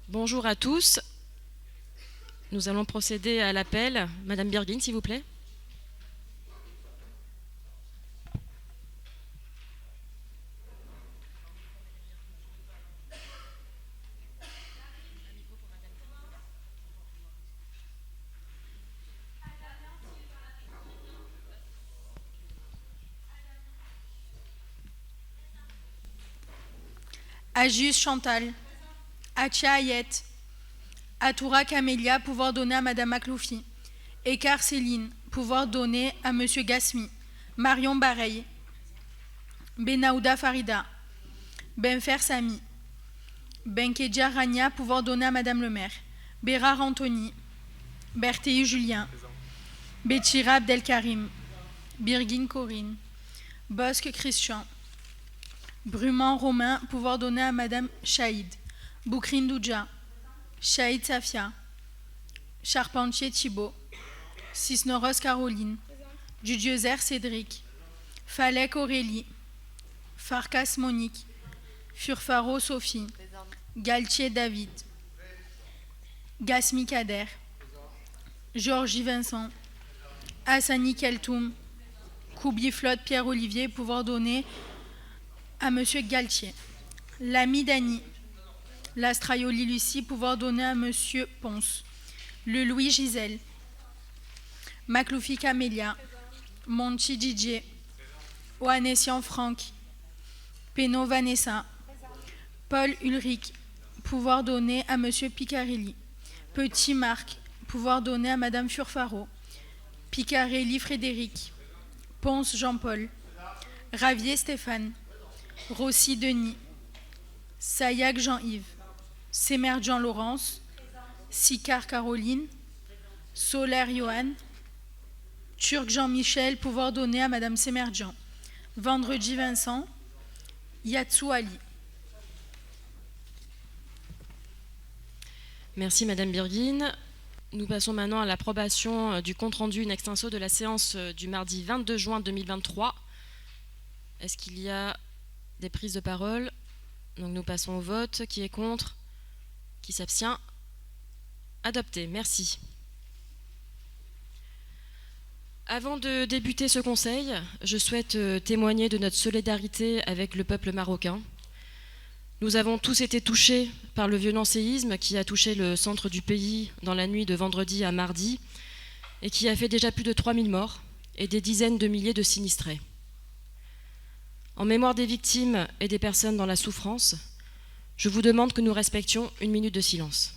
Bonjour à tous. Nous allons procéder à l'appel. Madame Birguin, s'il vous plaît. Ajus Chantal, Atia Ayette, Atoura Camélia, pouvoir donner à Madame Macloufi, Écart Céline, pouvoir donner à Monsieur Gasmi, Marion Bareil, Benaouda Farida, Benfer Sami, Benkedja Rania, pouvoir donner à Madame le maire, Bérard Anthony, Berthéi Julien, Béchira Abdelkarim, Birgin Corinne, Bosque Christian, Brumant Romain, pouvoir donner à Madame Chaïd, Boukrine Doudja, Chaïd Safia, Charpentier Thibault, Cisneros Caroline, Dudiezer Cédric, Falek Aurélie, Farkas Monique, Furfaro Sophie, Galtier David, Gasmi Kader, Georgie Vincent, Hassani Keltoum, Koubi Flotte Pierre-Olivier, pouvoir donner à Monsieur Galtier. L'ami Dany, Lastraioli Lucie, pouvoir donner à Monsieur Ponce. Le Louis Gisèle, Macloufi Camélia, Monchi Didier, Oanessian Franck, Pénaud Vanessa, Paul Ulrich, pouvoir donner à Monsieur Picarelli. Petit Marc, pouvoir donner à Madame Furfaro. Picarelli Frédéric, Ponce Jean-Paul, Ravier Stéphane, Rossi Denis, Sayac Jean-Yves, Sémerjean Laurence, Sicard Caroline, Solaire Johan, Turc Jean-Michel, pouvoir donner à Madame Sémerjean. Vendredi Vincent, Yatsou Ali. Merci Madame Birguin. Nous passons maintenant à l'approbation du compte-rendu in extenso de la séance du mardi 22 juin 2023. Est-ce qu'il y a des prises de parole? Donc nous passons au vote. Qui est contre? Qui s'abstient? Adopté. Merci. Avant de débuter ce conseil, je souhaite témoigner de notre solidarité avec le peuple marocain. Nous avons tous été touchés par le violent séisme qui a touché le centre du pays dans la nuit de vendredi à mardi et qui a fait déjà plus de 3000 morts et des dizaines de milliers de sinistrés. En mémoire des victimes et des personnes dans la souffrance, je vous demande que nous respections une minute de silence.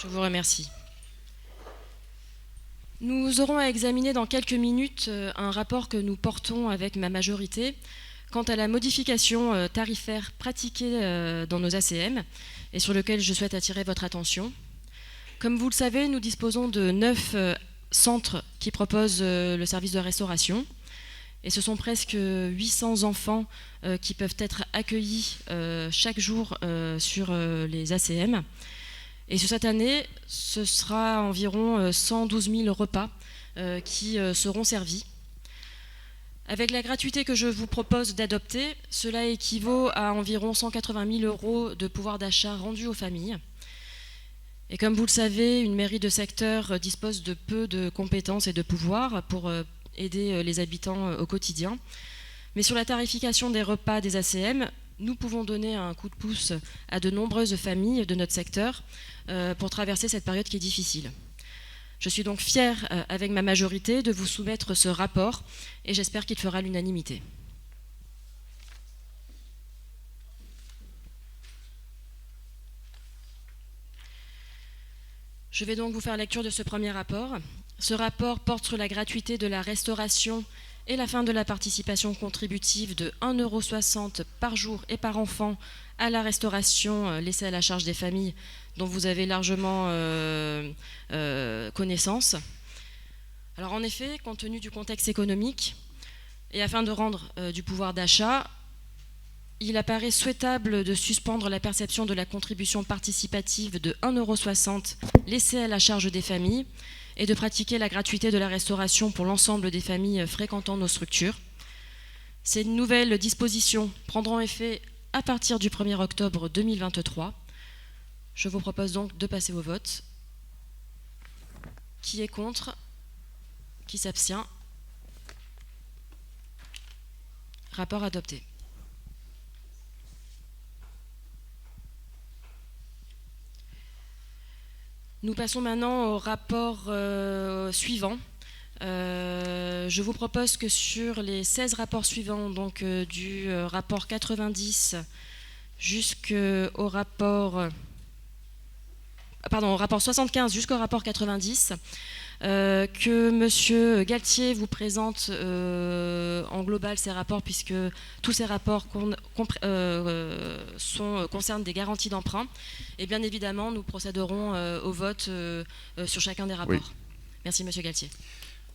Je vous remercie. Nous aurons à examiner dans quelques minutes un rapport que nous portons avec ma majorité quant à la modification tarifaire pratiquée dans nos ACM et sur lequel je souhaite attirer votre attention. Comme vous le savez, nous disposons de 9 centres qui proposent le service de restauration et ce sont presque 800 enfants qui peuvent être accueillis chaque jour sur les ACM. Et sur cette année, ce sera environ 112 000 repas qui seront servis. Avec la gratuité que je vous propose d'adopter, cela équivaut à environ 180 000 € de pouvoir d'achat rendu aux familles. Et comme vous le savez, une mairie de secteur dispose de peu de compétences et de pouvoirs pour aider les habitants au quotidien. Mais sur la tarification des repas des ACM, nous pouvons donner un coup de pouce à de nombreuses familles de notre secteur pour traverser cette période qui est difficile. Je suis donc fière, avec ma majorité, de vous soumettre ce rapport et j'espère qu'il fera l'unanimité. Je vais donc vous faire lecture de ce premier rapport. Ce rapport porte sur la gratuité de la restauration et la fin de la participation contributive de 1,60 € par jour et par enfant à la restauration laissée à la charge des familles, dont vous avez largement connaissance. Alors en effet, compte tenu du contexte économique et afin de rendre du pouvoir d'achat, il apparaît souhaitable de suspendre la perception de la contribution participative de 1,60 € laissée à la charge des familles et de pratiquer la gratuité de la restauration pour l'ensemble des familles fréquentant nos structures. Ces nouvelles dispositions prendront effet à partir du 1er octobre 2023. Je vous propose donc de passer au vote. Qui est contre? Qui s'abstient? Rapport adopté. Nous passons maintenant au rapport suivant. Je vous propose que sur les 16 rapports suivants, donc du rapport 90 jusqu'au rapport... au rapport 75 jusqu'au rapport 90, que M. Galtier vous présente en global ces rapports, puisque tous ces rapports concernent des garanties d'emprunt. Et bien évidemment, nous procéderons au vote sur chacun des rapports. Oui. Merci, M. Galtier.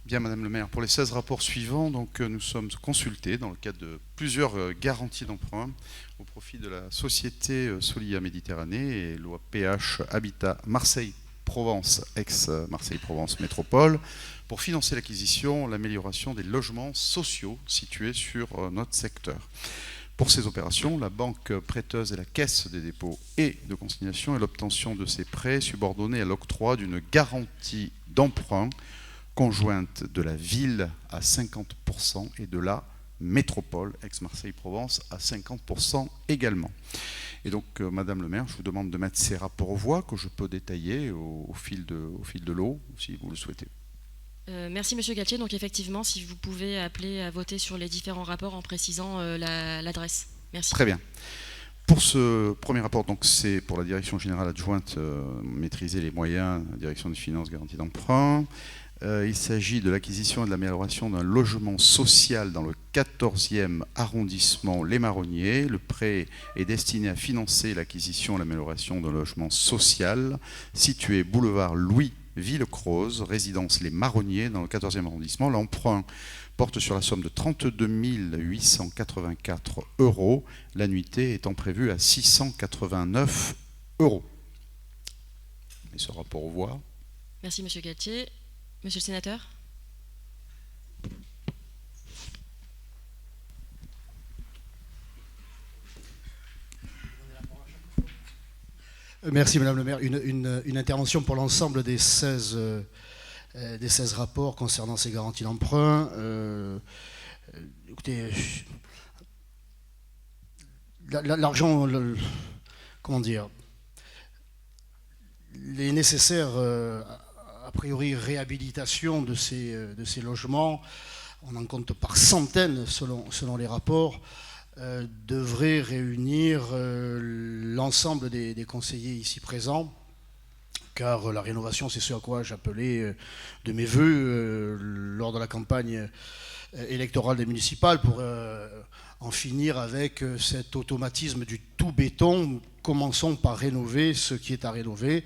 Bien, Madame le maire. Pour les 16 rapports suivants, donc, nous sommes consultés dans le cadre de plusieurs garanties d'emprunt au profit de la société Solia Méditerranée et l'OAPH Habitat Marseille-Provence, ex-Marseille-Provence Métropole, pour financer l'acquisition, l'amélioration des logements sociaux situés sur notre secteur. Pour ces opérations, la banque prêteuse est la Caisse des dépôts et de consignation et l'obtention de ces prêts subordonnés à l'octroi d'une garantie d'emprunt conjointe de la ville à 50% et de la métropole, ex-Marseille-Provence, à 50% également. Et donc, Madame le maire, je vous demande de mettre ces rapports aux voix que je peux détailler au fil de l'eau, si vous le souhaitez. Merci Monsieur Galtier. Donc effectivement, si vous pouvez appeler à voter sur les différents rapports en précisant l'adresse. Merci. Très bien. Pour ce premier rapport, donc c'est pour la direction générale adjointe, maîtriser les moyens, la direction des finances, garantie d'emprunt. Il s'agit de l'acquisition et de l'amélioration d'un logement social dans le 14e arrondissement Les Marronniers. Le prêt est destiné à financer l'acquisition et l'amélioration d'un logement social situé boulevard Louis Villecroze, résidence Les Marronniers dans le 14e arrondissement. L'emprunt porte sur la somme de 32 884 €, l'annuité étant prévue à 689 €. Et ce rapport aux voix. Merci Monsieur Galtier. Monsieur le sénateur. Merci Madame le maire. Une intervention pour l'ensemble des 16 rapports concernant ces garanties d'emprunt. Écoutez, l'argent, comment dire, les nécessaires a priori réhabilitation de ces logements, on en compte par centaines selon les rapports, devrait réunir l'ensemble des conseillers ici présents, car la rénovation, c'est ce à quoi j'appelais de mes voeux lors de la campagne électorale des municipales, pour en finir avec cet automatisme du tout béton. Commençons par rénover ce qui est à rénover,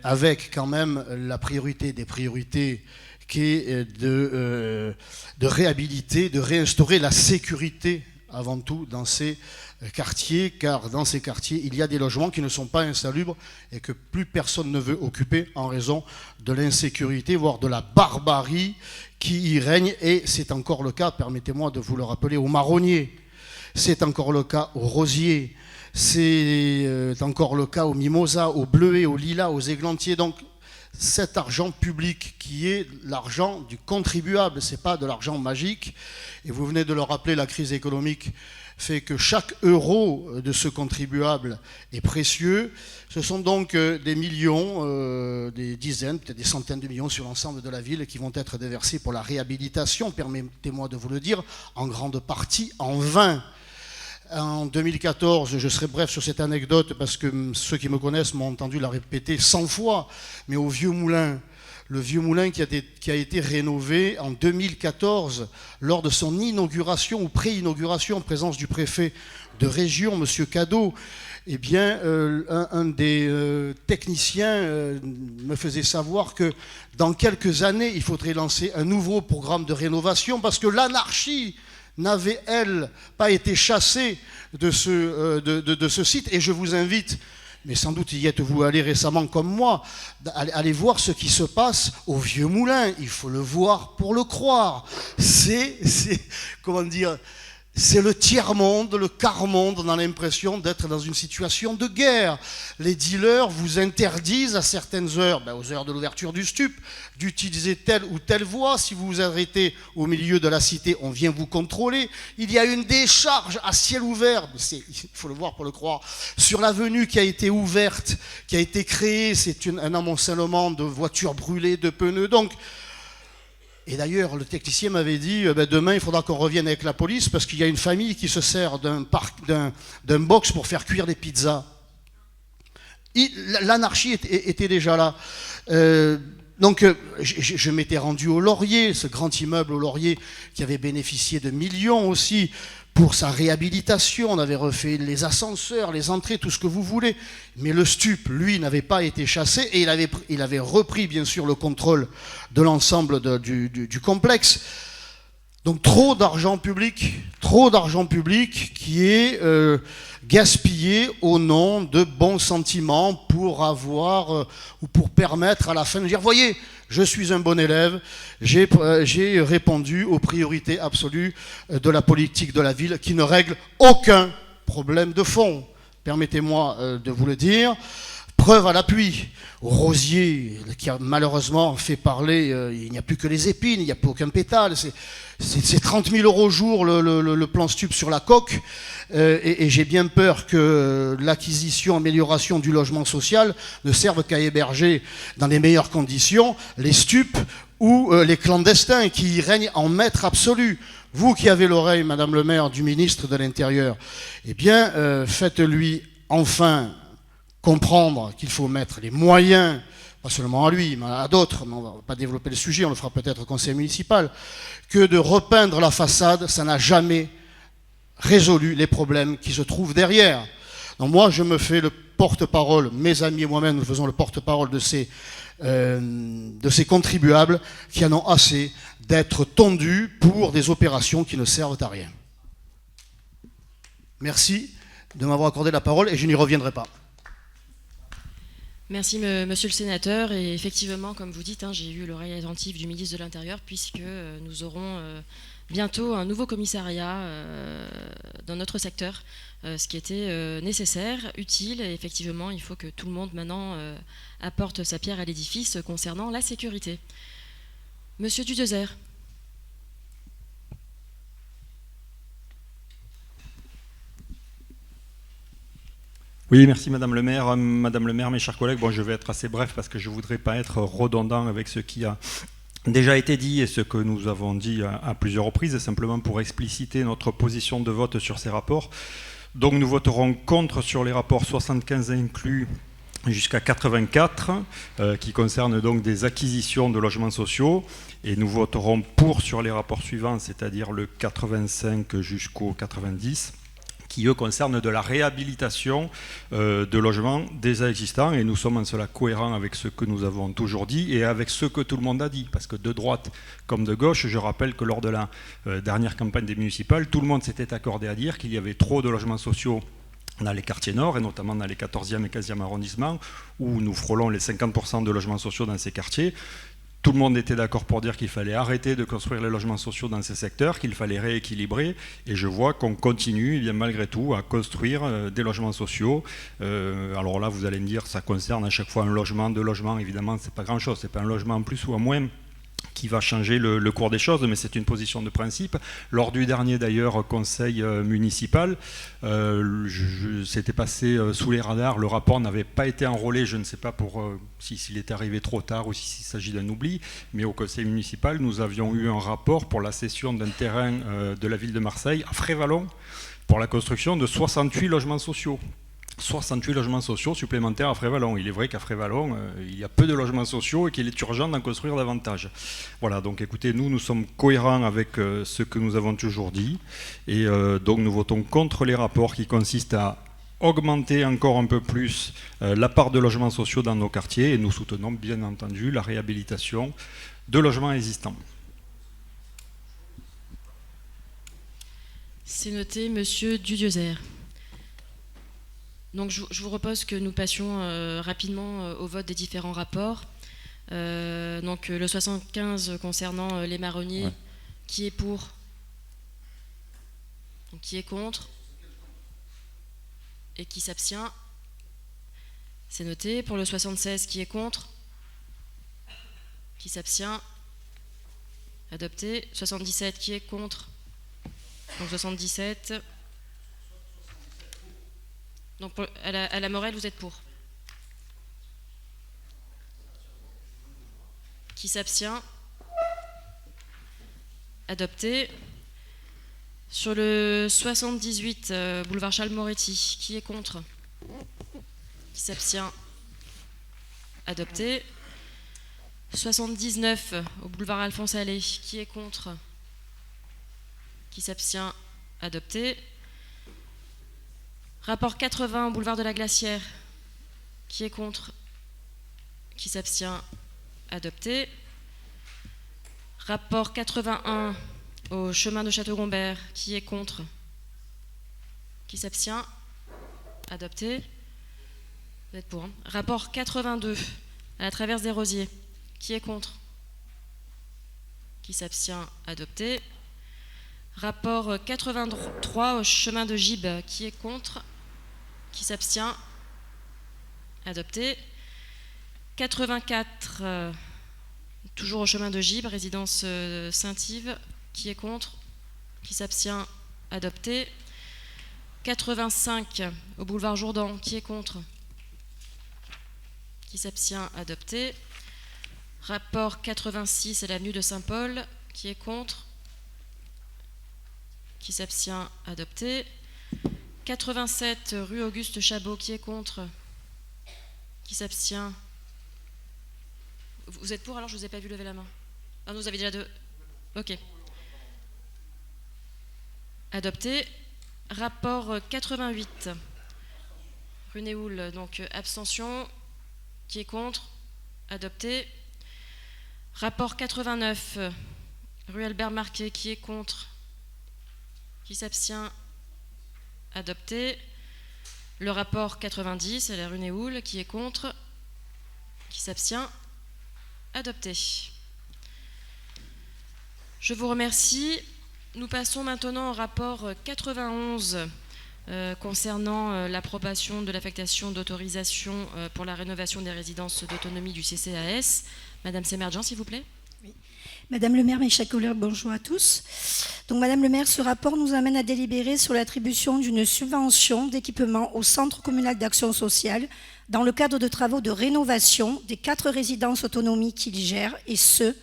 avec quand même la priorité des priorités, qui est de réhabiliter, de réinstaurer la sécurité avant tout dans ces quartiers, car dans ces quartiers, il y a des logements qui ne sont pas insalubres et que plus personne ne veut occuper en raison de l'insécurité, voire de la barbarie qui y règne. Et c'est encore le cas, permettez-moi de vous le rappeler, aux Marronniers, c'est encore le cas aux Rosiers, c'est encore le cas aux Mimosas, aux Bleuets, aux Lilas, aux Églantiers. Donc cet argent public qui est l'argent du contribuable, ce n'est pas de l'argent magique. Et vous venez de le rappeler, la crise économique fait que chaque euro de ce contribuable est précieux. Ce sont donc des millions, des dizaines, peut-être des centaines de millions sur l'ensemble de la ville qui vont être déversés pour la réhabilitation, permettez-moi de vous le dire, en grande partie en vain. En 2014, je serai bref sur cette anecdote parce que ceux qui me connaissent m'ont entendu la répéter 100 fois, mais au Vieux Moulin, le Vieux Moulin qui a été rénové en 2014 lors de son inauguration ou pré-inauguration en présence du préfet de région, M. Cadeau. Eh bien, un des techniciens me faisait savoir que dans quelques années, il faudrait lancer un nouveau programme de rénovation parce que l'anarchie n'avait, elle, pas été chassée de ce site. Et je vous invite, mais sans doute y êtes-vous allé récemment comme moi, allez voir ce qui se passe au Vieux Moulin. Il faut le voir pour le croire. Comment dire, c'est le tiers-monde, le quart-monde. On a l'impression d'être dans une situation de guerre. Les dealers vous interdisent à certaines heures, aux heures de l'ouverture du stup, d'utiliser telle ou telle voie. Si vous vous arrêtez au milieu de la cité, on vient vous contrôler. Il y a une décharge à ciel ouvert, il faut le voir pour le croire, sur l'avenue qui a été ouverte, qui a été créée. C'est un amoncellement de voitures brûlées, de pneus. Donc, et d'ailleurs, le technicien m'avait dit, demain, il faudra qu'on revienne avec la police parce qu'il y a une famille qui se sert d'un box pour faire cuire des pizzas. L'anarchie était déjà là. Donc, je m'étais rendu au Laurier, ce grand immeuble au Laurier qui avait bénéficié de millions aussi pour sa réhabilitation. On avait refait les ascenseurs, les entrées, tout ce que vous voulez. Mais le stup, lui, n'avait pas été chassé et il avait repris, bien sûr, le contrôle de l'ensemble du complexe. Donc trop d'argent public qui est gaspillé au nom de bons sentiments pour avoir ou pour permettre à la fin de dire, voyez, je suis un bon élève, j'ai répondu aux priorités absolues de la politique de la ville qui ne règle aucun problème de fond. Permettez-moi de vous le dire. Preuve à l'appui, Rosier, qui a malheureusement fait parler, il n'y a plus que les épines, il n'y a plus aucun pétale, c'est 30 000 € au jour le plan stup sur la coque, et j'ai bien peur que l'acquisition, amélioration du logement social ne serve qu'à héberger dans les meilleures conditions les stups ou les clandestins qui y règnent en maître absolu. Vous qui avez l'oreille, Madame le maire, du ministre de l'Intérieur, eh bien, faites-lui enfin comprendre qu'il faut mettre les moyens, pas seulement à lui, mais à d'autres, mais on ne va pas développer le sujet, on le fera peut-être au conseil municipal, que de repeindre la façade, ça n'a jamais résolu les problèmes qui se trouvent derrière. Donc moi, je me fais le porte-parole, mes amis et moi-même, nous faisons le porte-parole de ces contribuables qui en ont assez d'être tondus pour des opérations qui ne servent à rien. Merci de m'avoir accordé la parole et je n'y reviendrai pas. Merci Monsieur le Sénateur, et effectivement, comme vous dites, j'ai eu l'oreille attentive du ministre de l'Intérieur puisque nous aurons bientôt un nouveau commissariat dans notre secteur, ce qui était nécessaire, utile, et effectivement, il faut que tout le monde maintenant apporte sa pierre à l'édifice concernant la sécurité. Monsieur Dudezer. Oui, merci Madame le maire. Madame le maire, mes chers collègues, je vais être assez bref parce que je ne voudrais pas être redondant avec ce qui a déjà été dit et ce que nous avons dit à plusieurs reprises, simplement pour expliciter notre position de vote sur ces rapports. Donc nous voterons contre sur les rapports 75 inclus jusqu'à 84, qui concernent donc des acquisitions de logements sociaux, et nous voterons pour sur les rapports suivants, c'est-à-dire le 85 jusqu'au 90, qui eux concernent de la réhabilitation de logements déjà existants, et nous sommes en cela cohérents avec ce que nous avons toujours dit et avec ce que tout le monde a dit, parce que de droite comme de gauche, je rappelle que lors de la dernière campagne des municipales, tout le monde s'était accordé à dire qu'il y avait trop de logements sociaux dans les quartiers nord, et notamment dans les 14e et 15e arrondissements, où nous frôlons les 50% de logements sociaux dans ces quartiers. Tout le monde était d'accord pour dire qu'il fallait arrêter de construire les logements sociaux dans ces secteurs, qu'il fallait rééquilibrer, et je vois qu'on continue, bien malgré tout, à construire des logements sociaux. Alors là, vous allez me dire, ça concerne à chaque fois un logement, deux logements, évidemment, c'est pas grand-chose, c'est pas un logement en plus ou en moins qui va changer le cours des choses, mais c'est une position de principe. Lors du dernier, d'ailleurs, conseil municipal, c'était passé sous les radars, le rapport n'avait pas été enrôlé, je ne sais pas s'il est arrivé trop tard ou s'il s'agit d'un oubli, mais au conseil municipal, nous avions eu un rapport pour la cession d'un terrain de la ville de Marseille, à Frévalon, pour la construction de 68 logements sociaux. 68 logements sociaux supplémentaires à Frévalon. Il est vrai qu'à Frévalon, il y a peu de logements sociaux et qu'il est urgent d'en construire davantage. Voilà, donc écoutez, nous sommes cohérents avec ce que nous avons toujours dit. Et donc nous votons contre les rapports qui consistent à augmenter encore un peu plus la part de logements sociaux dans nos quartiers. Et nous soutenons bien entendu la réhabilitation de logements existants. C'est noté, Monsieur Dudiezer. Donc je vous propose que nous passions rapidement au vote des différents rapports. Donc le 75 concernant les marronniers, ouais. Qui est pour? Donc, qui est contre? Et qui s'abstient? C'est noté. Pour le 76, qui est contre? Qui s'abstient? Adopté. 77, qui est contre? Donc 77... Donc à la Morel, vous êtes pour. Qui s'abstient? Adopté. Sur le 78, boulevard Charles Moretti, qui est contre? Qui s'abstient? Adopté. 79, au boulevard Alphonse Allais, qui est contre? Qui s'abstient? Adopté. Rapport 80, boulevard de la Glacière, qui est contre? Qui s'abstient? Adopté. Rapport 81, au chemin de Château-Gombert, qui est contre? Qui s'abstient? Adopté. Vous êtes pour, hein? Rapport 82, à la traverse des Rosiers, qui est contre? Qui s'abstient? Adopté. Rapport 83, au chemin de Gibes, qui est contre? Qui s'abstient? Adopté. 84, toujours au chemin de Gibes, résidence Saint-Yves, qui est contre? Qui s'abstient? Adopté. 85, au boulevard Jourdan, qui est contre? Qui s'abstient? Adopté. Rapport 86, à l'avenue de Saint-Paul, qui est contre? Qui s'abstient? Adopté. 87, rue Auguste Chabot, qui est contre? Qui s'abstient? Vous êtes pour, alors je ne vous ai pas vu lever la main. Ah, vous avez déjà deux. Ok. Adopté. Rapport 88, rue Néoul, donc abstention. Qui est contre? Adopté. Rapport 89, rue Albert Marquet, qui est contre? Qui s'abstient? Adopté. Le rapport 90, à la rue Néoul, qui est contre? Qui s'abstient? Adopté. Je vous remercie. Nous passons maintenant au rapport 91 concernant l'approbation de l'affectation d'autorisation pour la rénovation des résidences d'autonomie du CCAS. Madame Semerjian, s'il vous plaît. Oui. Madame le maire, mes chers collègues, bonjour à tous. Donc, Madame le maire, ce rapport nous amène à délibérer sur l'attribution d'une subvention d'équipement au Centre communal d'action sociale dans le cadre de travaux de rénovation des 4 résidences autonomie qu'il gère, et ce,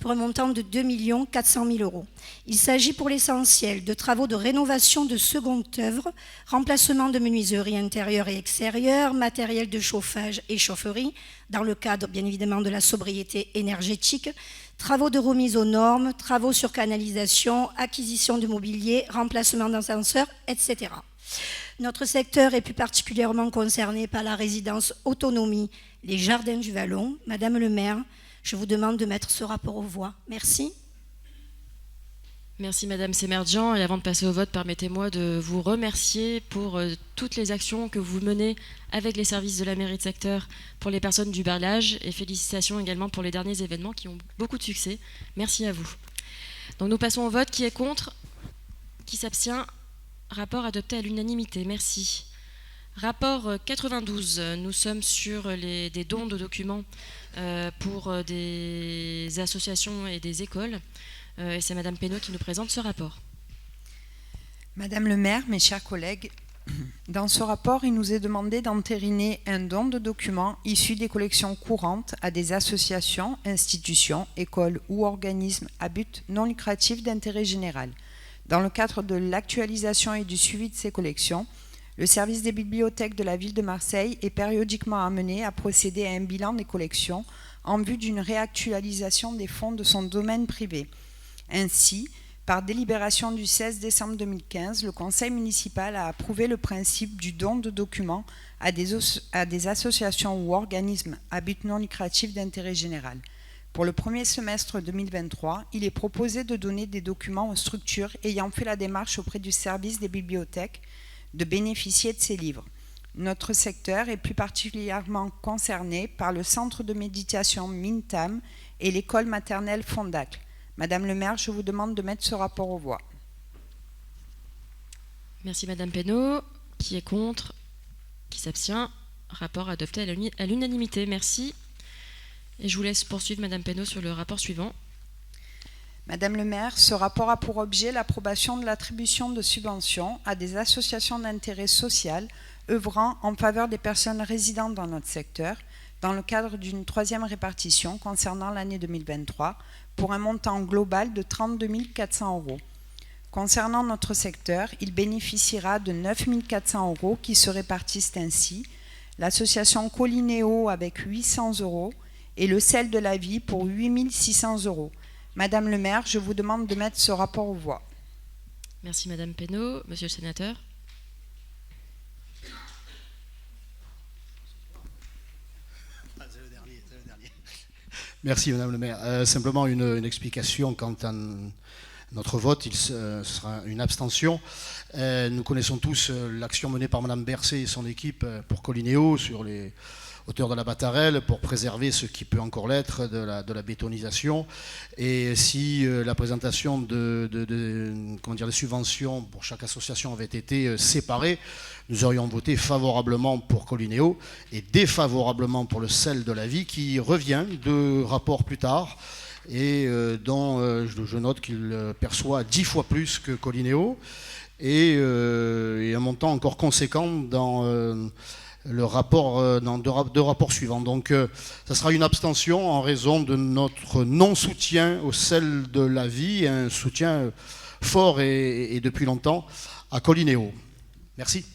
pour un montant de 2 400 000 €. Il s'agit pour l'essentiel de travaux de rénovation de seconde œuvre, remplacement de menuiserie intérieure et extérieure, matériel de chauffage et chaufferie, dans le cadre bien évidemment de la sobriété énergétique, travaux de remise aux normes, travaux sur canalisation, acquisition de mobilier, remplacement d'ascenseurs, etc. Notre secteur est plus particulièrement concerné par la résidence autonomie, les Jardins du Vallon. Madame le maire, je vous demande de mettre ce rapport aux voix. Merci. Merci Madame Semerjian. Et avant de passer au vote, permettez-moi de vous remercier pour toutes les actions que vous menez avec les services de la mairie de secteur pour les personnes du Berlage, et félicitations également pour les derniers événements qui ont beaucoup de succès. Merci à vous. Donc nous passons au vote. Qui est contre? Qui s'abstient? Rapport adopté à l'unanimité. Merci. Rapport 92. Nous sommes sur des dons de documents pour des associations et des écoles. Et c'est Madame Pénaud qui nous présente ce rapport. Madame le maire, mes chers collègues, dans ce rapport, il nous est demandé d'entériner un don de documents issus des collections courantes à des associations, institutions, écoles ou organismes à but non lucratif d'intérêt général. Dans le cadre de l'actualisation et du suivi de ces collections, le service des bibliothèques de la ville de Marseille est périodiquement amené à procéder à un bilan des collections en vue d'une réactualisation des fonds de son domaine privé. Ainsi, par délibération du 16 décembre 2015, le conseil municipal a approuvé le principe du don de documents à des associations ou organismes à but non lucratif d'intérêt général. Pour le premier semestre 2023, il est proposé de donner des documents aux structures ayant fait la démarche auprès du service des bibliothèques de bénéficier de ces livres. Notre secteur est plus particulièrement concerné par le centre de méditation Mintam et l'école maternelle Fondacle. Madame le maire, je vous demande de mettre ce rapport aux voix. Merci Madame Pénaud. Qui est contre? Qui s'abstient? Rapport adopté à l'unanimité. Merci. Et je vous laisse poursuivre Madame Pénaud sur le rapport suivant. Madame le maire, ce rapport a pour objet l'approbation de l'attribution de subventions à des associations d'intérêt social œuvrant en faveur des personnes résidant dans notre secteur dans le cadre d'une troisième répartition concernant l'année 2023 pour un montant global de 32 400 €. Concernant notre secteur, il bénéficiera de 9 400 € qui se répartissent ainsi: l'association Colinéo avec 800 € et le sel de la vie pour 8 600 €. Madame le maire, je vous demande de mettre ce rapport aux voix. Merci Madame Pénaud. Monsieur le sénateur. Merci Madame le maire. Simplement une explication quant à notre vote. Il sera une abstention. Nous connaissons tous l'action menée par Madame Bercé et son équipe pour Colinéo sur les hauteurs de la Batarelle pour préserver ce qui peut encore l'être de la bétonisation. Et si la présentation des subventions pour chaque association avait été séparée, nous aurions voté favorablement pour Colinéo et défavorablement pour le sel de la vie qui revient de rapport plus tard et dont je note qu'il perçoit 10 fois plus que Colinéo et un montant encore conséquent dans le rapport, dans deux rapports suivants. Donc ça sera une abstention en raison de notre non-soutien au sel de la vie, un soutien fort et depuis longtemps à Colinéo. Merci.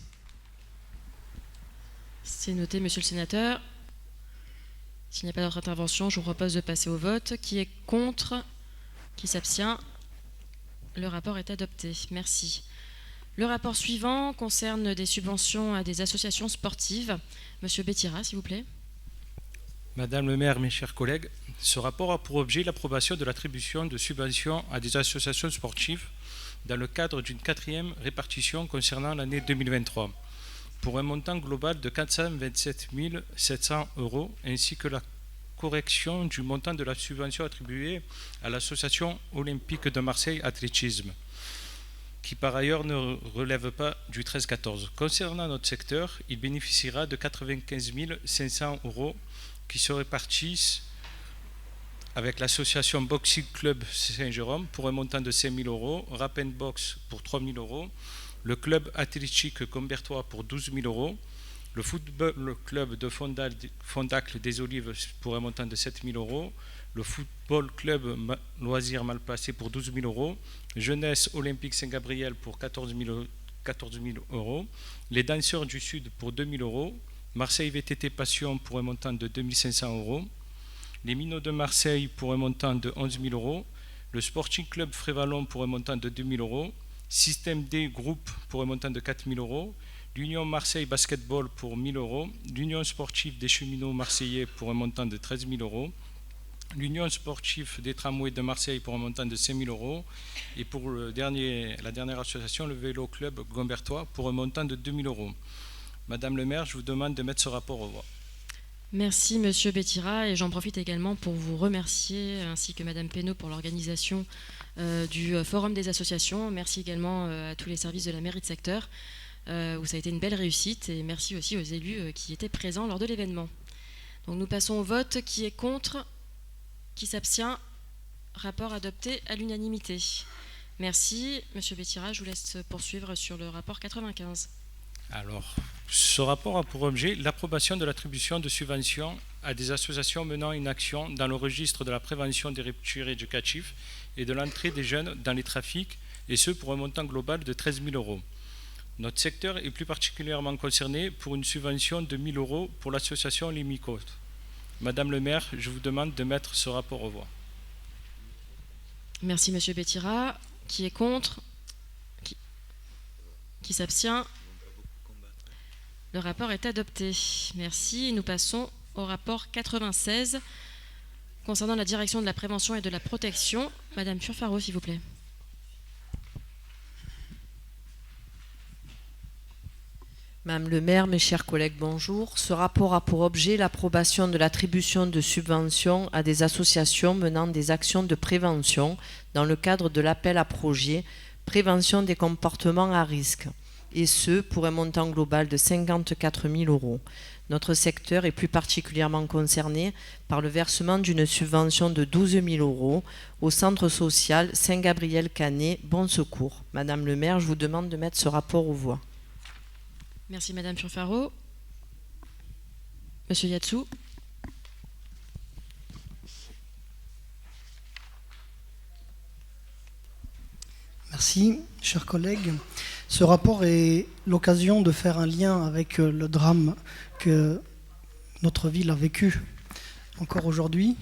C'est noté, monsieur le sénateur. S'il n'y a pas d'autre intervention, je vous propose de passer au vote. Qui est contre? Qui s'abstient? Le rapport est adopté. Merci. Le rapport suivant concerne des subventions à des associations sportives. Monsieur Bétira, s'il vous plaît. Madame le maire, mes chers collègues, ce rapport a pour objet l'approbation de l'attribution de subventions à des associations sportives dans le cadre d'une quatrième répartition concernant l'année 2023, pour un montant global de 427 700 €, ainsi que la correction du montant de la subvention attribuée à l'association olympique de Marseille Athlétisme, qui par ailleurs ne relève pas du 13-14. Concernant notre secteur, il bénéficiera de 95 500 € qui se répartissent avec l'association Boxing Club Saint-Jérôme pour un montant de 5 000 €, Rap & Box pour 3 000 €, le club athlétique Combertois pour 12 000 €, le football club de Fondacle des Olives pour un montant de 7 000 €, le football club loisirs Malplacé pour 12 000 €, Jeunesse Olympique Saint-Gabriel pour 14 000 €, les Danseurs du Sud pour 2 000 €, Marseille VTT Passion pour un montant de 2 500 €, les Minots de Marseille pour un montant de 11 000 €, le Sporting Club Frévalon pour un montant de 2 000 €, Système D Groupe pour un montant de 4 000 €, l'Union Marseille Basketball pour 1 000 €, l'Union Sportive des Cheminots Marseillais pour un montant de 13 000 €, l'Union Sportive des Tramways de Marseille pour un montant de 5 000 € et pour la dernière association, le Vélo Club Gombertois pour un montant de 2 000 €. Madame le maire, je vous demande de mettre ce rapport aux voix. Merci Monsieur Bétira et j'en profite également pour vous remercier ainsi que Madame Pénaud pour l'organisation du Forum des associations. Merci également à tous les services de la mairie de secteur où ça a été une belle réussite et merci aussi aux élus qui étaient présents lors de l'événement. Donc nous passons au vote. Qui est contre? Qui s'abstient? Rapport adopté à l'unanimité. Merci. Monsieur Bétira, je vous laisse poursuivre sur le rapport 95. Alors, ce rapport a pour objet l'approbation de l'attribution de subventions à des associations menant une action dans le registre de la prévention des ruptures éducatives et de l'entrée des jeunes dans les trafics et ce pour un montant global de 13 000 euros. Notre secteur est plus particulièrement concerné pour une subvention de 1 000 euros pour l'association Limicôte. Madame le maire, je vous demande de mettre ce rapport aux voix. Merci Monsieur Bétira. Qui est contre? Qui s'abstient? Le rapport est adopté. Merci. Nous passons au rapport 96 concernant la direction de la prévention et de la protection. Madame Furfaro, s'il vous plaît. Madame le maire, mes chers collègues, bonjour. Ce rapport a pour objet l'approbation de l'attribution de subventions à des associations menant des actions de prévention dans le cadre de l'appel à projet Prévention des comportements à risque, et ce pour un montant global de 54 000 euros. Notre secteur est plus particulièrement concerné par le versement d'une subvention de 12 000 euros au centre social Saint-Gabriel-Canet, Bon Secours. Madame le maire, je vous demande de mettre ce rapport aux voix. Merci Madame Furfaro. Monsieur Yatsou. Merci, chers collègues. Ce rapport est l'occasion de faire un lien avec le drame que notre ville a vécu encore aujourd'hui.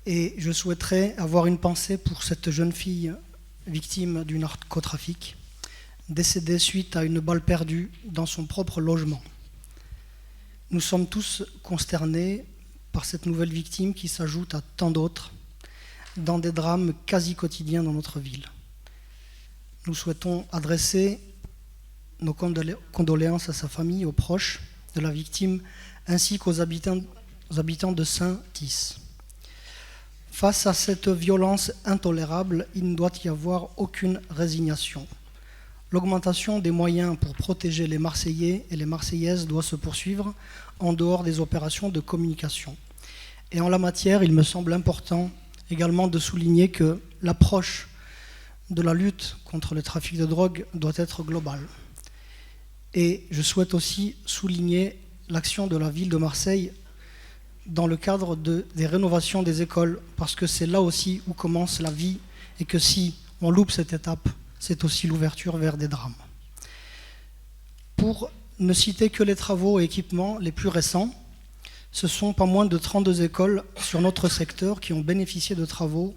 Et je souhaiterais avoir une pensée pour cette jeune fille victime du narcotrafic, décédée suite à une balle perdue dans son propre logement. Nous sommes tous consternés par cette nouvelle victime qui s'ajoute à tant d'autres dans des drames quasi quotidiens dans notre ville. Nous souhaitons adresser nos condoléances à sa famille, aux proches de la victime, ainsi qu'aux habitants de Saint-Thys. Face à cette violence intolérable, il ne doit y avoir aucune résignation. L'augmentation des moyens pour protéger les Marseillais et les Marseillaises doit se poursuivre en dehors des opérations de communication. Et en la matière, il me semble important également de souligner que l'approche de la lutte contre le trafic de drogue doit être globale. Et je souhaite aussi souligner l'action de la ville de Marseille dans le cadre des rénovations des écoles, parce que c'est là aussi où commence la vie, et que si on loupe cette étape, c'est aussi l'ouverture vers des drames. Pour ne citer que les travaux et équipements les plus récents, ce sont pas moins de 32 écoles sur notre secteur qui ont bénéficié de travaux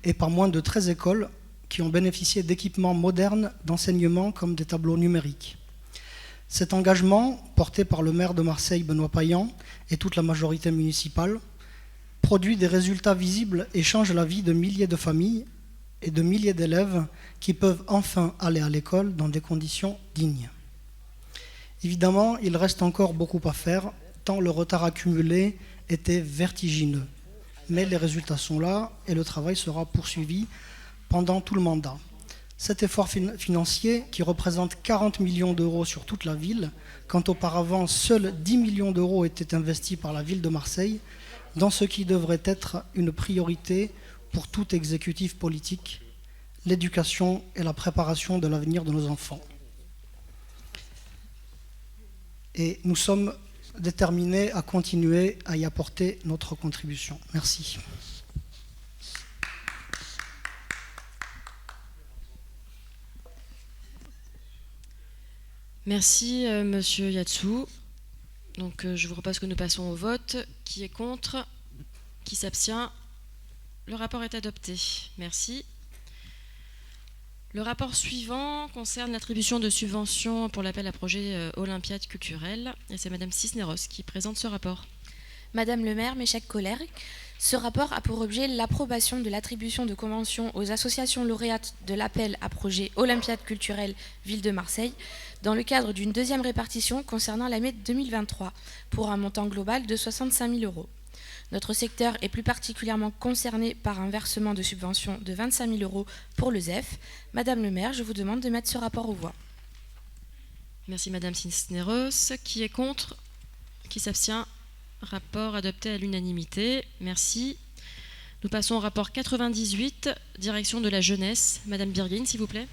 et pas moins de 13 écoles qui ont bénéficié d'équipements modernes d'enseignement comme des tableaux numériques. Cet engagement, porté par le maire de Marseille, Benoît Payan, et toute la majorité municipale, produit des résultats visibles et change la vie de milliers de familles et de milliers d'élèves qui peuvent enfin aller à l'école dans des conditions dignes. Évidemment, il reste encore beaucoup à faire, tant le retard accumulé était vertigineux. Mais les résultats sont là et le travail sera poursuivi pendant tout le mandat. Cet effort financier, qui représente 40 millions d'euros sur toute la ville, quand auparavant seuls 10 millions d'euros étaient investis par la ville de Marseille, dans ce qui devrait être une priorité pour tout exécutif politique, l'éducation et la préparation de l'avenir de nos enfants. Et nous sommes déterminés à continuer à y apporter notre contribution. Merci. Merci Monsieur Yatsou. Donc je vous propose que nous passions au vote. Qui est contre? Qui s'abstient? Le rapport est adopté. Merci. Le rapport suivant concerne l'attribution de subventions pour l'appel à projet Olympiade culturelle. Et c'est Madame Cisneros qui présente ce rapport. Madame le maire, mes chers collègues, ce rapport a pour objet l'approbation de l'attribution de conventions aux associations lauréates de l'appel à projet Olympiade culturelle Ville de Marseille dans le cadre d'une deuxième répartition concernant l'année 2023 pour un montant global de 65 000 euros. Notre secteur est plus particulièrement concerné par un versement de subvention de 25 000 euros pour le ZEF. Madame le maire, je vous demande de mettre ce rapport aux voix. Merci Madame Cisneros. Qui est contre? Qui s'abstient? Rapport adopté à l'unanimité. Merci. Nous passons au rapport 98, direction de la jeunesse. Madame Birguin, s'il vous plaît.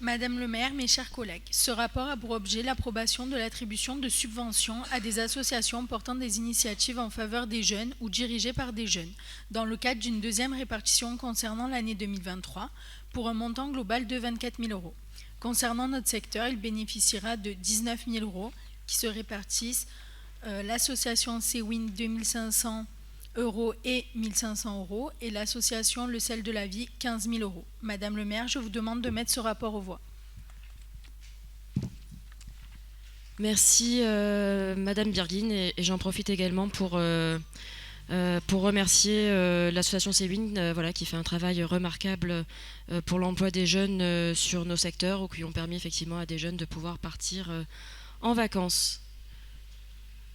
Madame le maire, mes chers collègues, ce rapport a pour objet l'approbation de l'attribution de subventions à des associations portant des initiatives en faveur des jeunes ou dirigées par des jeunes, dans le cadre d'une deuxième répartition concernant l'année 2023, pour un montant global de 24 000 euros. Concernant notre secteur, il bénéficiera de 19 000 euros qui se répartissent l'association CWIN 2500 euros et 1500 euros et l'association Le Sel de la Vie 15 000 euros. Madame le maire, je vous demande de mettre ce rapport aux voix. Merci Madame Birguin et j'en profite également pour remercier l'association CWIN voilà, qui fait un travail remarquable pour l'emploi des jeunes sur nos secteurs ou qui ont permis effectivement à des jeunes de pouvoir partir en vacances.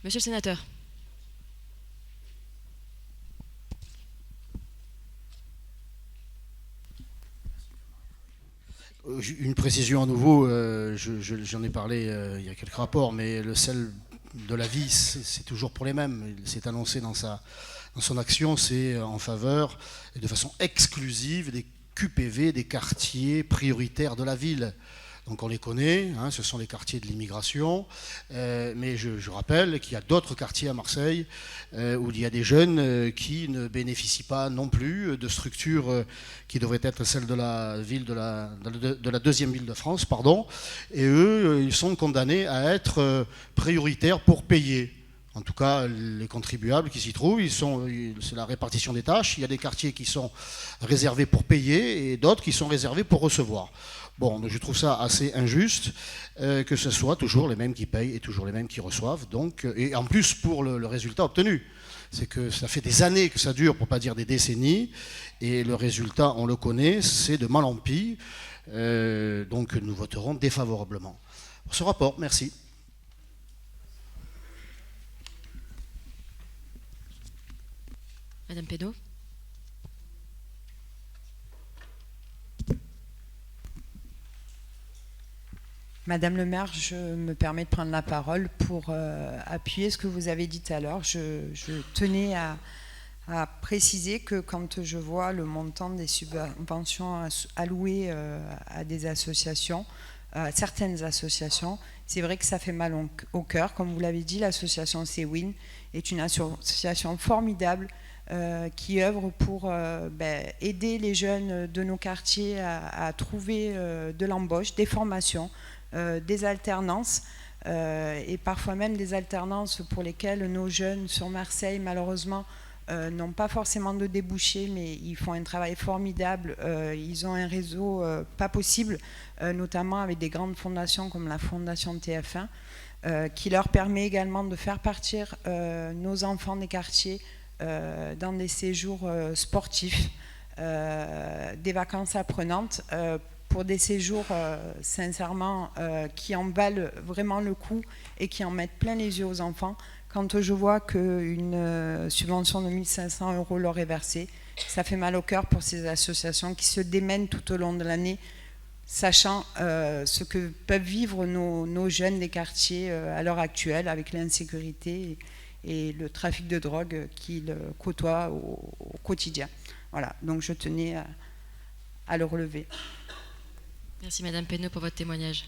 Monsieur le sénateur. Une précision à nouveau, j'en ai parlé il y a quelques rapports, mais le sel de la vie, c'est toujours pour les mêmes. Il s'est annoncé dans son action, c'est en faveur et de façon exclusive des QPV, des quartiers prioritaires de la ville. Donc on les connaît, hein, ce sont les quartiers de l'immigration, mais je rappelle qu'il y a d'autres quartiers à Marseille où il y a des jeunes qui ne bénéficient pas non plus de structures qui devraient être celles de la ville de la deuxième ville de France, pardon, et eux, ils sont condamnés à être prioritaires pour payer. En tout cas, les contribuables qui s'y trouvent, c'est la répartition des tâches. Il y a des quartiers qui sont réservés pour payer et d'autres qui sont réservés pour recevoir. Bon, donc je trouve ça assez injuste que ce soit toujours les mêmes qui payent et toujours les mêmes qui reçoivent. Donc, et en plus pour le résultat obtenu. C'est que ça fait des années que ça dure, pour ne pas dire des décennies, et le résultat, on le connaît, c'est de mal en pis. Donc nous voterons défavorablement pour ce rapport. Merci. Madame Pénaud. Madame le maire, je me permets de prendre la parole pour appuyer ce que vous avez dit tout à l'heure. Je tenais à préciser que quand je vois le montant des subventions allouées à des associations, à certaines associations, c'est vrai que ça fait mal au cœur. Comme vous l'avez dit, l'association CWIN est une association formidable qui œuvre pour aider les jeunes de nos quartiers à trouver de l'embauche, des formations, des alternances et parfois même des alternances pour lesquelles nos jeunes sur Marseille malheureusement n'ont pas forcément de débouchés, mais ils font un travail formidable, ils ont un réseau pas possible, notamment avec des grandes fondations comme la fondation TF1 qui leur permet également de faire partir nos enfants des quartiers dans des séjours sportifs, des vacances apprenantes, pour des séjours sincèrement qui en valent vraiment le coup et qui en mettent plein les yeux aux enfants. Quand je vois qu'une subvention de 1500 euros leur est versée, ça fait mal au cœur pour ces associations qui se démènent tout au long de l'année, sachant ce que peuvent vivre nos jeunes des quartiers à l'heure actuelle avec l'insécurité et le trafic de drogue qu'ils côtoient au quotidien. Voilà, donc je tenais à le relever. Merci Madame Pénaud pour votre témoignage.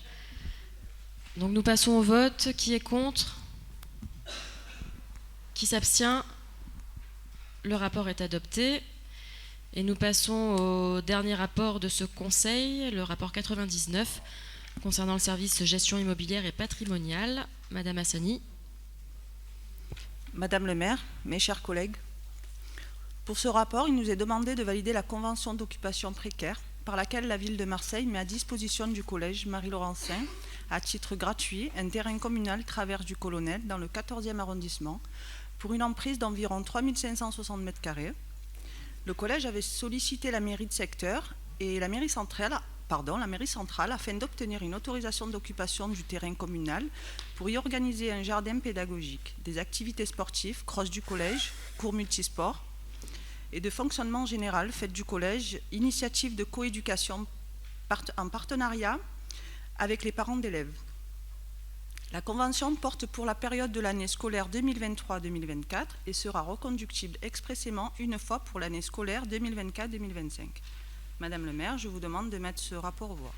Donc nous passons au vote. Qui est contre ? Qui s'abstient ? Le rapport est adopté. Et nous passons au dernier rapport de ce conseil, le rapport 99, concernant le service gestion immobilière et patrimoniale. Madame Hassani. Madame le maire, mes chers collègues, pour ce rapport, il nous est demandé de valider la convention d'occupation précaire par laquelle la ville de Marseille met à disposition du collège Marie-Laurencin, à titre gratuit, un terrain communal traverse du Colonel dans le 14e arrondissement pour une emprise d'environ 3560 m². Le collège avait sollicité la mairie de secteur et la mairie centrale afin d'obtenir une autorisation d'occupation du terrain communal pour y organiser un jardin pédagogique, des activités sportives, cross du collège, cours multisports et de fonctionnement général faites du collège, initiative de coéducation en partenariat avec les parents d'élèves. La convention porte pour la période de l'année scolaire 2023-2024 et sera reconductible expressément une fois pour l'année scolaire 2024-2025. Madame le maire, je vous demande de mettre ce rapport aux voix.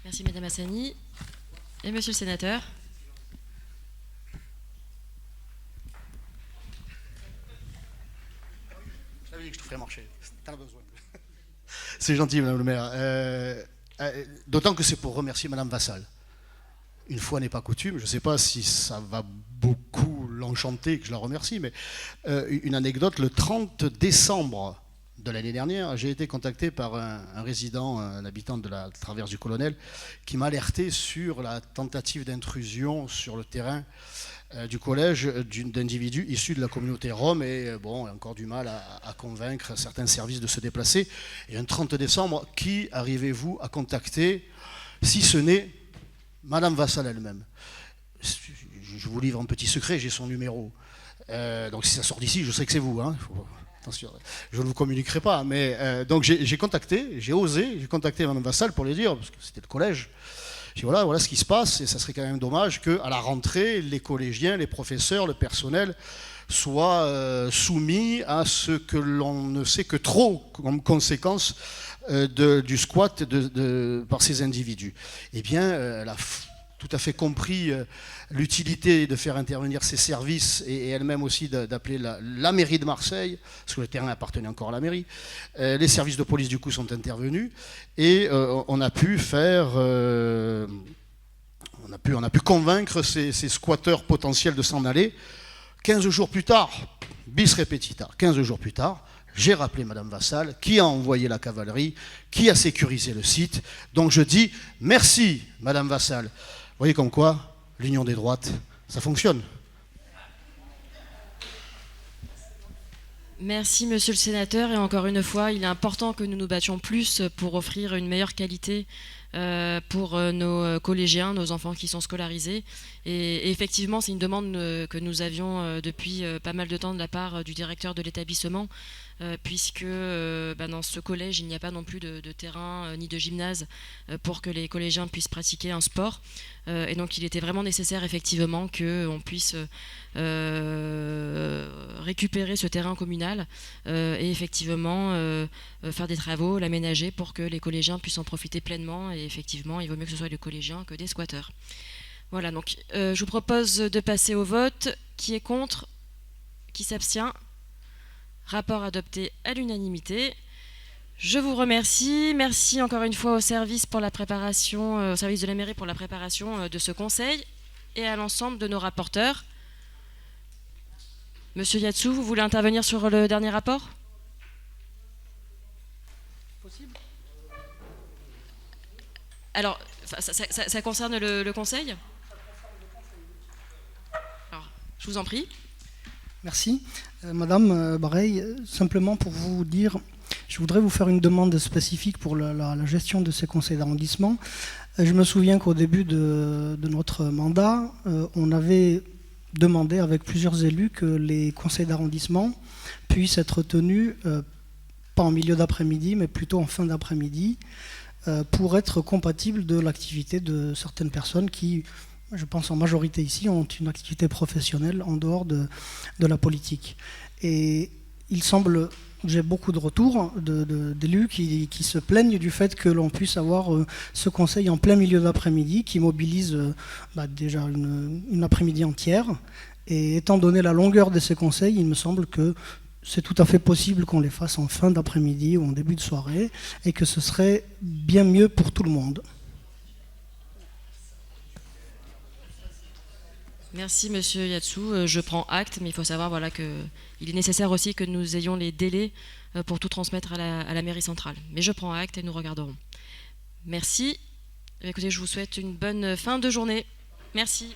Merci Madame Hassani. Et Monsieur le sénateur. Je t'avais dit que je te ferais marcher. T'en as besoin. C'est gentil, Madame le maire. D'autant que c'est pour remercier Madame Vassal. Une fois n'est pas coutume, je ne sais pas si ça va beaucoup l'enchanter que je la remercie, mais une anecdote, le 30 décembre de l'année dernière, j'ai été contacté par un résident, un habitant de la Traverse du Colonel, qui m'a alerté sur la tentative d'intrusion sur le terrain du collège d'individus issus de la communauté rome et bon, encore du mal à convaincre certains services de se déplacer. Et un 30 décembre, qui arrivez-vous à contacter, si ce n'est Madame Vassal elle-même? Je vous livre un petit secret, j'ai son numéro. Donc si ça sort d'ici, je sais que c'est vous. Hein. Attention, je ne vous communiquerai pas. Mais donc j'ai contacté Madame Vassal pour lui dire, parce que c'était le collège. J'ai dit voilà ce qui se passe, et ça serait quand même dommage qu'à la rentrée, les collégiens, les professeurs, le personnel soient soumis à ce que l'on ne sait que trop comme conséquence du squat par ces individus. Eh bien, elle a tout à fait compris l'utilité de faire intervenir ces services et elle-même aussi d'appeler la mairie de Marseille, parce que le terrain appartenait encore à la mairie. Les services de police du coup sont intervenus et on a pu faire, on a pu convaincre ces squatteurs potentiels de s'en aller. 15 jours plus tard, bis repetita, 15 jours plus tard, j'ai rappelé Madame Vassal, qui a envoyé la cavalerie, qui a sécurisé le site. Donc je dis merci Madame Vassal. Vous voyez comme quoi, l'union des droites, ça fonctionne. Merci Monsieur le Sénateur, et encore une fois, il est important que nous nous battions plus pour offrir une meilleure qualité pour nos collégiens, nos enfants qui sont scolarisés. Et effectivement, c'est une demande que nous avions depuis pas mal de temps de la part du directeur de l'établissement, puisque dans ce collège, il n'y a pas non plus de terrain ni de gymnase pour que les collégiens puissent pratiquer un sport. Et donc, il était vraiment nécessaire, effectivement, qu'on puisse récupérer ce terrain communal et effectivement faire des travaux, l'aménager pour que les collégiens puissent en profiter pleinement. Et effectivement, il vaut mieux que ce soit des collégiens que des squatteurs. Voilà, donc je vous propose de passer au vote. Qui est contre? Qui s'abstient? Rapport adopté à l'unanimité. Je vous remercie. Merci encore une fois au service pour la préparation, au service de la mairie pour la préparation de ce conseil et à l'ensemble de nos rapporteurs. Monsieur Yatsou, vous voulez intervenir sur le dernier rapport? Possible. Alors, ça concerne le conseil? Alors, je vous en prie. Merci. Madame Bareil, simplement pour vous dire, je voudrais vous faire une demande spécifique pour la gestion de ces conseils d'arrondissement. Je me souviens qu'au début de notre mandat, on avait demandé avec plusieurs élus que les conseils d'arrondissement puissent être tenus, pas en milieu d'après-midi, mais plutôt en fin d'après-midi, pour être compatibles de l'activité de certaines personnes qui, je pense en majorité ici, ont une activité professionnelle en dehors de la politique. Et il semble, j'ai beaucoup de retours d'élus qui se plaignent du fait que l'on puisse avoir ce conseil en plein milieu d'après-midi qui mobilise déjà une après-midi entière. Et étant donné la longueur de ces conseils, il me semble que c'est tout à fait possible qu'on les fasse en fin d'après-midi ou en début de soirée et que ce serait bien mieux pour tout le monde. Merci Monsieur Yatsou, je prends acte, mais il faut savoir qu'il est nécessaire aussi que nous ayons les délais pour tout transmettre à la mairie centrale. Mais je prends acte et nous regarderons. Merci. Écoutez, je vous souhaite une bonne fin de journée. Merci.